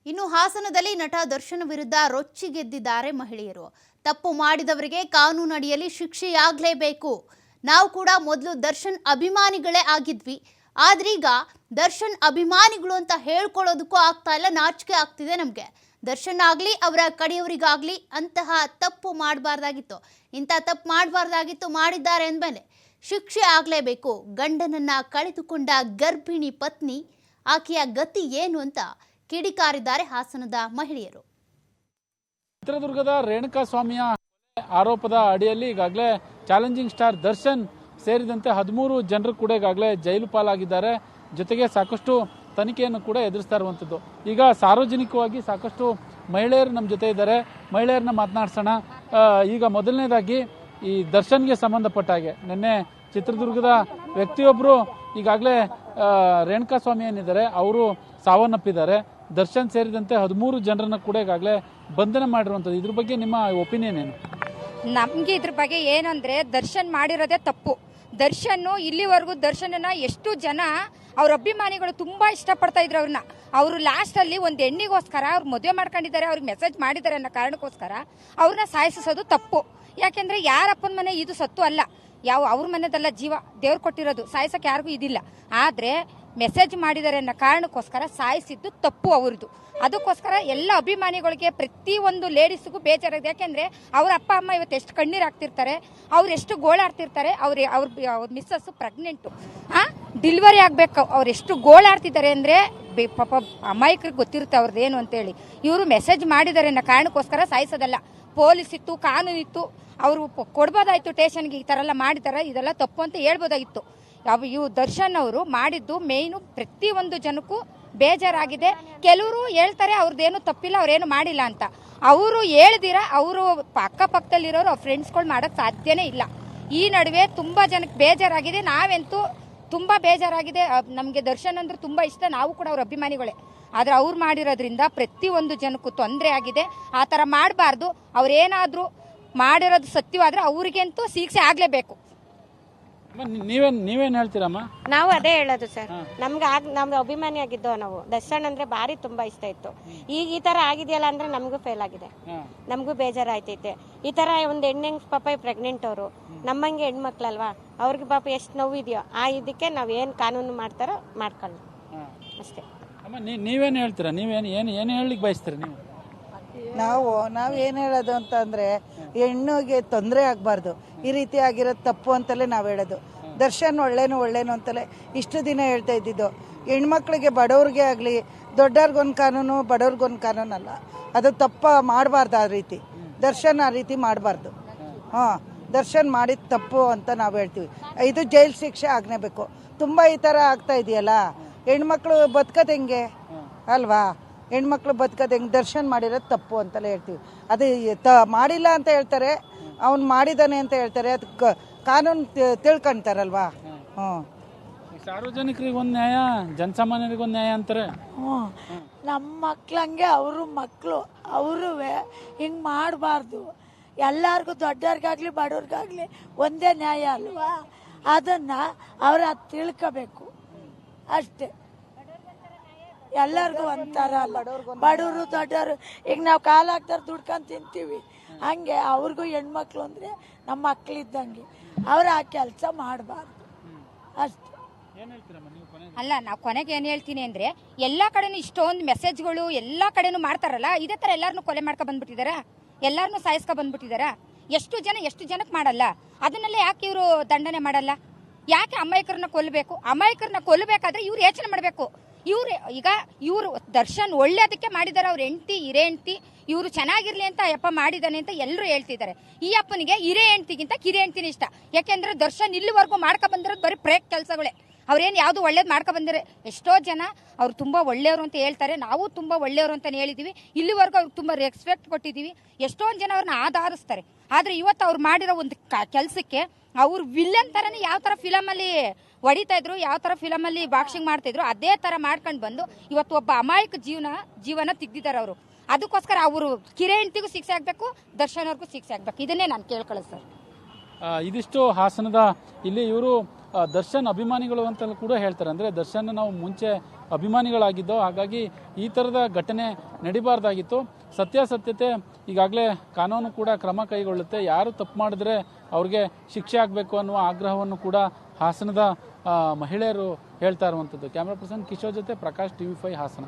ಇನ್ನು ಹಾಸನದಲ್ಲಿ ನಟ ದರ್ಶನ್ ವಿರುದ್ಧ ರೊಚ್ಚಿಗೆದ್ದಿದ್ದಾರೆ ಮಹಿಳೆಯರು. ತಪ್ಪು ಮಾಡಿದವರಿಗೆ ಕಾನೂನಡಿಯಲ್ಲಿ ಶಿಕ್ಷೆಯಾಗಲೇಬೇಕು. ನಾವು ಕೂಡ ಮೊದಲು ದರ್ಶನ್ ಅಭಿಮಾನಿಗಳೇ ಆಗಿದ್ವಿ, ಆದ್ರೀಗ ದರ್ಶನ್ ಅಭಿಮಾನಿಗಳು ಅಂತ ಹೇಳ್ಕೊಳ್ಳೋದಕ್ಕೂ ಆಗ್ತಾ ಇಲ್ಲ, ನಾಚಿಕೆ ಆಗ್ತಿದೆ ನಮಗೆ. ದರ್ಶನ್ ಆಗಲಿ ಅವರ ಕಡೆಯವರಿಗಾಗಲಿ ಅಂತಹ ತಪ್ಪು ಮಾಡಬಾರ್ದಾಗಿತ್ತು, ಇಂಥ ತಪ್ಪು ಮಾಡಬಾರ್ದಾಗಿತ್ತು, ಮಾಡಿದ್ದಾರೆ ಅಂದಮೇಲೆ ಶಿಕ್ಷೆ ಆಗಲೇಬೇಕು. ಗಂಡನನ್ನ ಕಳೆದುಕೊಂಡ ಗರ್ಭಿಣಿ ಪತ್ನಿ, ಆಕೆಯ ಗತಿ ಏನು ಅಂತ ಕಿಡಿಕಾರಿದ್ದಾರೆ ಹಾಸನದ ಮಹಿಳೆಯರು. ಚಿತ್ರದುರ್ಗದ ರೇಣುಕಾಸ್ವಾಮಿಯ ಆರೋಪದ ಅಡಿಯಲ್ಲಿ ಈಗಾಗಲೇ ಚಾಲೆಂಜಿಂಗ್ ಸ್ಟಾರ್ ದರ್ಶನ್ ಸೇರಿದಂತೆ 13 ಜನರು ಕೂಡ ಈಗಾಗಲೇ ಜೈಲು ಪಾಲಾಗಿದ್ದಾರೆ. ಜೊತೆಗೆ ಸಾಕಷ್ಟು ತನಿಖೆಯನ್ನು ಕೂಡ ಎದುರಿಸ್ತಾ ಇರುವಂಥದ್ದು. ಈಗ ಸಾರ್ವಜನಿಕವಾಗಿ ಸಾಕಷ್ಟು ಮಹಿಳೆಯರು ನಮ್ಮ ಜೊತೆ ಇದ್ದಾರೆ, ಮಹಿಳೆಯರನ್ನ ಮಾತನಾಡ್ಸೋಣ. ಈಗ ಮೊದಲನೇದಾಗಿ ಈ ದರ್ಶನ್ಗೆ ಸಂಬಂಧಪಟ್ಟ ಹಾಗೆ ನಿನ್ನೆ ಚಿತ್ರದುರ್ಗದ ವ್ಯಕ್ತಿಯೊಬ್ಬರು ಈಗಾಗಲೇ ರೇಣುಕಾಸ್ವಾಮಿ ಏನಿದ್ದಾರೆ ಅವರು ಸಾವನ್ನಪ್ಪಿದ್ದಾರೆ. ದರ್ಶನ್ ಸೇರಿದಂತೆ 13 ಜನರನ್ನ ಕೂಡ ಈಗಾಗಲೇ ಬಂಧನ ಮಾಡಿರುವಂಥದ್ದು. ಇದ್ರ ಬಗ್ಗೆ ನಿಮ್ಮ ಒಪಿನಿಯನ್ ಏನು? ನಮ್ಗೆ ಇದ್ರ ಬಗ್ಗೆ ಏನಂದ್ರೆ ದರ್ಶನ್ ಮಾಡಿರೋದೇ ತಪ್ಪು. ದರ್ಶನ್ ಇಲ್ಲಿವರೆಗೂ ದರ್ಶನನ ಎಷ್ಟು ಜನ ಅವ್ರ ಅಭಿಮಾನಿಗಳು ತುಂಬಾ ಇಷ್ಟಪಡ್ತಾ ಇದ್ರು ಅವ್ರನ್ನ. ಅವರು ಲಾಸ್ಟ್ ಅಲ್ಲಿ ಒಂದು ಹೆಣ್ಣಿಗೋಸ್ಕರ ಅವ್ರು ಮದುವೆ ಮಾಡ್ಕೊಂಡಿದ್ದಾರೆ, ಅವ್ರಿಗೆ ಮೆಸೇಜ್ ಮಾಡಿದ್ದಾರೆ ಅನ್ನೋ ಕಾರಣಕ್ಕೋಸ್ಕರ ಅವ್ರನ್ನ ಸಾಯಿಸೋದು ತಪ್ಪು. ಯಾಕೆಂದ್ರೆ ಯಾರಪ್ಪನ ಮನೆ ಇದು ಸತ್ತು ಅಲ್ಲ, ಯಾವ ಅವ್ರ ಮನೆದಲ್ಲ, ಜೀವ ದೇವ್ರು ಕೊಟ್ಟಿರೋದು, ಸಾಯಿಸಕ್ಕೆ ಯಾರಿಗೂ ಇದಿಲ್ಲ. ಆದ್ರೆ ಮೆಸೇಜ್ ಮಾಡಿದ್ದಾರೆ ಅನ್ನೋ ಕಾರಣಕ್ಕೋಸ್ಕರ ಸಾಯಿಸಿದ್ದು ತಪ್ಪು ಅವ್ರದ್ದು. ಅದಕ್ಕೋಸ್ಕರ ಎಲ್ಲ ಅಭಿಮಾನಿಗಳಿಗೆ ಪ್ರತಿಯೊಂದು ಲೇಡೀಸ್ಗೂ ಬೇಜಾರಾಗಿದೆ. ಯಾಕೆಂದ್ರೆ ಅವ್ರ ಅಪ್ಪ ಅಮ್ಮ ಇವತ್ತು ಎಷ್ಟು ಕಣ್ಣೀರು ಹಾಕ್ತಿರ್ತಾರೆ, ಅವ್ರು ಎಷ್ಟು ಗೋಳಾಡ್ತಿರ್ತಾರೆ. ಅವ್ರ ಮಿಸ್ಸಸ್ ಪ್ರೆಗ್ನೆಂಟು, ಡಿಲಿವರಿ ಆಗ್ಬೇಕು, ಅವ್ರು ಎಷ್ಟು ಗೋಳಾಡ್ತಿದ್ದಾರೆ ಅಂದ್ರೆ ಪಾಪ ಅಮಾಯಕರಿಗೆ ಗೊತ್ತಿರುತ್ತೆ ಅವ್ರದ್ದು ಏನು ಅಂತೇಳಿ. ಇವರು ಮೆಸೇಜ್ ಮಾಡಿದ್ದಾರೆ ಅನ್ನೋ ಕಾರಣಕ್ಕೋಸ್ಕರ ಸಾಯಿಸೋದಲ್ಲ. ಪೊಲೀಸ್ ಇತ್ತು, ಕಾನೂನು ಇತ್ತು, ಅವರು ಕೊಡ್ಬೋದಾಯ್ತು ಸ್ಟೇಷನ್ಗೆ. ಈ ತರ ಎಲ್ಲ ಮಾಡಿದಾರೆ, ಇದೆಲ್ಲ ತಪ್ಪು ಅಂತ ಹೇಳ್ಬೋದಾಗಿತ್ತು. ಇವು ದರ್ಶನ್ ಅವರು ಮಾಡಿದ್ದು ಮೇಯ್ನು ಪ್ರತಿಯೊಂದು ಜನಕ್ಕೂ ಬೇಜಾರಾಗಿದೆ. ಕೆಲವರು ಹೇಳ್ತಾರೆ ಅವ್ರದ್ದೇನು ತಪ್ಪಿಲ್ಲ, ಅವ್ರೇನು ಮಾಡಿಲ್ಲ ಅಂತ. ಅವರು ಹೇಳ್ದಿರ ಅವರು ಅಕ್ಕಪಕ್ಕದಲ್ಲಿರೋರು ಅವ್ರ ಫ್ರೆಂಡ್ಸ್ಗಳು ಮಾಡಕ್ ಸಾಧ್ಯನೇ ಇಲ್ಲ. ಈ ನಡುವೆ ತುಂಬಾ ಜನಕ್ಕೆ ಬೇಜಾರಾಗಿದೆ. ನಾವಂತೂ ತುಂಬಾ ಬೇಜಾರಾಗಿದೆ. ನಮ್ಗೆ ದರ್ಶನ್ ಅಂದ್ರೆ ತುಂಬಾ ಇಷ್ಟ, ನಾವು ಕೂಡ ಅವ್ರ ಅಭಿಮಾನಿಗಳೇ. ಆದ್ರೆ ಅವ್ರು ಮಾಡಿರೋದ್ರಿಂದ ಪ್ರತಿಯೊಂದು ಜನಕ್ಕೂ ತೊಂದರೆ ಆಗಿದೆ. ಆ ತರ ಮಾಡಬಾರ್ದು. ಅವ್ರೇನಾದ್ರೂ ಮಾಡಿರೋದು ಸತ್ಯವಾದ್ರೆ ಅವ್ರಿಗಂತೂ ಶಿಕ್ಷೆ ಆಗ್ಲೇಬೇಕು. ನೀವೇನ್ ಹೇಳ್ತೀರಮ್ಮ? ನಾವು ಅದೇ ಹೇಳೋದು ಸರ್. ನಮ್ಗೆ ಅಭಿಮಾನಿ ಆಗಿದ್ದೋ ನಾವು. ದರ್ಶನ್ ಅಂದ್ರೆ ಬಾರಿ ತುಂಬಾ ಇಷ್ಟ ಇತ್ತು. ಈಗ ಈ ತರ ಆಗಿದೆಯಲ್ಲ ಅಂದ್ರೆ ನಮಗೂ ಫೇಲ್ ಆಗಿದೆ, ನಮಗೂ ಬೇಜಾರಾಯ್ತೈತೆ. ಈ ತರ ಒಂದ್ ಹೆಣ್ಣಂಗ್ ಪಾಪ ಪ್ರೆಗ್ನೆಂಟ್ ಅವರು, ನಮ್ಮಂಗೆ ಹೆಣ್ಮಕ್ಳಲ್ವಾ, ಅವ್ರಿಗೆ ಪಾಪ ಎಷ್ಟು ನೋವಿದೆಯೋ ಆ ಇದಕ್ಕೆ ನಾವ್ ಏನ್ ಕಾನೂನು ಮಾಡ್ತಾರೋ ಮಾಡ್ಕೊಳ್ಳಿ ಅಷ್ಟೇ. ನೀವೇನ್ ಹೇಳ್ತೀರಾ? ಏನ್ ಹೇಳಲಿಕ್ಕೆ ಬಯಸ್ತೀರಿ ನೀವು? ನಾವು ಏನ್ ಹೇಳೋದು ಅಂತ ಅಂದ್ರೆ ಹೆಣ್ಣಿಗೆ ತೊಂದರೆ ಆಗ್ಬಾರ್ದು, ಈ ರೀತಿ ಆಗಿರೋದು ತಪ್ಪು ಅಂತಲೇ ನಾವು ಹೇಳೋದು. ದರ್ಶನ್ ಒಳ್ಳೇನು ಅಂತಲೇ ಇಷ್ಟು ದಿನ ಹೇಳ್ತಾ ಇದ್ದಿದ್ದು. ಹೆಣ್ಮಕ್ಳಿಗೆ ಬಡವ್ರಿಗೆ ಆಗಲಿ, ದೊಡ್ಡವ್ರಿಗೊಂದು ಕಾನೂನು, ಬಡವ್ರಿಗೊಂದು ಕಾನೂನು ಅಲ್ಲ. ಅದು ತಪ್ಪ ಮಾಡಬಾರ್ದು. ಆ ರೀತಿ ದರ್ಶನ್ ಆ ರೀತಿ ಮಾಡಬಾರ್ದು. ದರ್ಶನ್ ಮಾಡಿದ ತಪ್ಪು ಅಂತ ನಾವು ಹೇಳ್ತೀವಿ. ಇದು ಜೈಲ್ ಶಿಕ್ಷೆ ಆಗಲೇಬೇಕು. ತುಂಬ ಈ ಥರ ಆಗ್ತಾ ಇದೆಯಲ್ಲ, ಹೆಣ್ಮಕ್ಳು ಬದುಕೋದು ಹೆಂಗೆ ಅಲ್ವಾ? ಹೆಣ್ಮಕ್ಳು ಬದುಕೋದು ಹೆಂಗೆ? ದರ್ಶನ್ ಮಾಡಿರೋದು ತಪ್ಪು ಅಂತಲೇ ಹೇಳ್ತೀವಿ. ಅದು ಮಾಡಿಲ್ಲ ಅಂತ ಹೇಳ್ತಾರೆ, ಅವ್ನು ಮಾಡಿದಾನೆ ಅಂತ ಹೇಳ್ತಾರೆ. ಅದಕ್ಕೆ ಕಾನೂನು ತಿಳ್ಕೊಂತಾರಲ್ವಾ? ಸಾರ್ವಜನಿಕರಿಗೆ ಒಂದು ನ್ಯಾಯ, ಜನಸಾಮಾನ್ಯರಿಗೆ ಒಂದು ನ್ಯಾಯ ಅಂತಾರೆ. ನಮ್ಮ ಮಕ್ಳಂಗೆ ಅವರು ಮಕ್ಕಳು, ಅವರು ಹಿಂಗೆ ಮಾಡಬಾರ್ದು. ಎಲ್ಲರಿಗೂ ದೊಡ್ಡವ್ರಿಗಾಗ್ಲಿ ಬಡವ್ರಿಗಾಗ್ಲಿ ಒಂದೇ ನ್ಯಾಯ ಅಲ್ವಾ? ಅದನ್ನ ಅವ್ರ ತಿಳ್ಕೋಬೇಕು ಅಷ್ಟೇ. ಎಲ್ಲರಿಗೂ ಒಂಥರ ಅಲ್ಲ, ಬಡವರು ದೊಡ್ಡವರು. ಈಗ ನಾವು ಕಾಲ ಹಾಕ್ತಾರೆ ದುಡ್ಕೊಂಡು ತಿಂತೀವಿ, ಹಂಗೆ ಅವ್ರಿಗೂ ಹೆಣ್ಮಕ್ಳು ಅಂದ್ರೆ ನಮ್ಮ ಮಕ್ಳಿದ್ದಂಗೆ. ಅವ್ರು ಆ ಕೆಲಸ ಮಾಡಬಾರ್ದು ಅಷ್ಟೇ. ಅಲ್ಲ, ನಾವು ಕೊನೆಗೆ ಏನ್ ಹೇಳ್ತೀನಿ ಅಂದ್ರೆ, ಎಲ್ಲಾ ಕಡೆನೂ ಇಷ್ಟೊಂದು ಮೆಸೇಜ್ಗಳು ಎಲ್ಲಾ ಕಡೆನೂ ಮಾಡ್ತಾರಲ್ಲ, ಇದೇ ತರ ಎಲ್ಲಾರನ್ನೂ ಕೊಲೆ ಮಾಡ್ಕೊ ಬಂದ್ಬಿಟ್ಟಿದಾರ, ಎಲ್ಲಾರನ್ನೂ ಸಾಯಿಸ್ಕೊ ಬಂದ್ಬಿಟ್ಟಿದಾರ. ಎಷ್ಟು ಜನಕ್ಕೆ ಮಾಡಲ್ಲ? ಅದನ್ನೆಲ್ಲ ಯಾಕೆ ಇವರು ದಂಡನೆ ಮಾಡಲ್ಲ? ಯಾಕೆ ಅಮಾಯಕರನ್ನ ಕೊಲ್ಲಬೇಕು? ಅಮಾಯಕರನ್ನ ಕೊಲ್ಲಬೇಕಾದ್ರೆ ಇವ್ರು ಯೋಚನೆ ಮಾಡಬೇಕು. ಇವರು ದರ್ಶನ್ ಒಳ್ಳೇದಕ್ಕೆ ಮಾಡಿದಾರೆ. ಅವ್ರ ಹಿರೇ ಹೆಂಡತಿ ಇವರು ಚೆನ್ನಾಗಿರ್ಲಿ ಅಂತ ಅಪ್ಪ ಮಾಡಿದಾನೆ ಅಂತ ಎಲ್ಲರೂ ಹೇಳ್ತಿದ್ದಾರೆ. ಈ ಅಪ್ಪನಿಗೆ ಹಿರೇ ಹೆಂಡತಿಗಿಂತ ಕಿರಿ ಹೆಂಡತಿನ ಇಷ್ಟ. ಯಾಕೆಂದ್ರೆ ದರ್ಶನ್ ಇಲ್ಲಿವರೆಗೂ ಮಾಡ್ಕೊ ಬಂದಿರೋದು ಬರೀ ಪ್ರೇಕ್ ಕೆಲಸಗಳೇ. ಅವ್ರೇನು ಯಾವ್ದು ಒಳ್ಳೇದು ಮಾಡ್ಕೊ ಬಂದಿರ. ಎಷ್ಟೋ ಜನ ಅವ್ರು ತುಂಬಾ ಒಳ್ಳೆಯವರು ಅಂತ ಹೇಳ್ತಾರೆ, ನಾವು ತುಂಬಾ ಒಳ್ಳೆಯವರು ಅಂತಾನೆ ಹೇಳಿದೀವಿ. ಇಲ್ಲಿವರೆಗೂ ಅವ್ರಿಗೆ ತುಂಬಾ ರೆಸ್ಪೆಕ್ಟ್ ಕೊಟ್ಟಿದೀವಿ. ಎಷ್ಟೊಂದು ಜನ ಅವ್ರನ್ನ ಆಧರಿಸ್ತಾರೆ. ಆದ್ರೆ ಇವತ್ತು ಅವ್ರು ಮಾಡಿರೋ ಒಂದು ಕೆಲಸಕ್ಕೆ ಅವ್ರು ವಿಲ್ಲನ್ ತರನೇ ಯಾವ ತರ ಫಿಲಮ್ ಅಲ್ಲಿ ಹೊಡಿತಾ ಇದ್ರು, ಯಾವ ತರ ಫಿಲಮ್ ಅಲ್ಲಿ ಬಾಕ್ಸಿಂಗ್ ಮಾಡ್ತಾ ಇದ್ರು, ಅದೇ ತರ ಮಾಡ್ಕೊಂಡು ಬಂದು ಇವತ್ತು ಒಬ್ಬ ಅಮಾಯಕ ಜೀವನ ತೆಗ್ದಿದ್ದಾರೆ ಅವರು. ಅದಕ್ಕೋಸ್ಕರ ಅವರು ಕಿರೆ ಹೆಂಡತಿಗೂ ಶಿಕ್ಷೆ ಆಗ್ಬೇಕು, ದರ್ಶನ್ ಅವ್ರಿಗೂ ಶಿಕ್ಷೆ ಆಗ್ಬೇಕು. ಇದನ್ನೇ ನಾನು ಕೇಳ್ಕೊಳ್ಳೋದು ಸರ್. ಇದಿಷ್ಟು ಹಾಸನದ ಇಲ್ಲಿ ಇವರು ದರ್ಶನ್ ಅಭಿಮಾನಿಗಳು ಅಂತ ಕೂಡ ಹೇಳ್ತಾರೆ. ಅಂದ್ರೆ ದರ್ಶನ್ ನಾವು ಮುಂಚೆ ಅಭಿಮಾನಿಗಳಾಗಿದ್ದೋ. ಹಾಗಾಗಿ ಈ ಥರದ ಘಟನೆ ನಡಿಬಾರ್ದಾಗಿತ್ತು. ಸತ್ಯಾಸತ್ಯತೆ ಈಗಾಗಲೇ ಕಾನೂನು ಕೂಡ ಕ್ರಮ ಕೈಗೊಳ್ಳುತ್ತೆ. ಯಾರು ತಪ್ಪು ಮಾಡಿದ್ರೆ ಅವ್ರಿಗೆ ಶಿಕ್ಷೆ ಆಗಬೇಕು ಅನ್ನುವ ಆಗ್ರಹವನ್ನು ಕೂಡ ಹಾಸನದ ಮಹಿಳೆಯರು ಹೇಳ್ತಾ ಇರುವಂಥದ್ದು. ಕ್ಯಾಮ್ರಾ ಪರ್ಸನ್ ಕಿಶೋರ್ ಜೊತೆ ಪ್ರಕಾಶ್, TV5 ಹಾಸನ.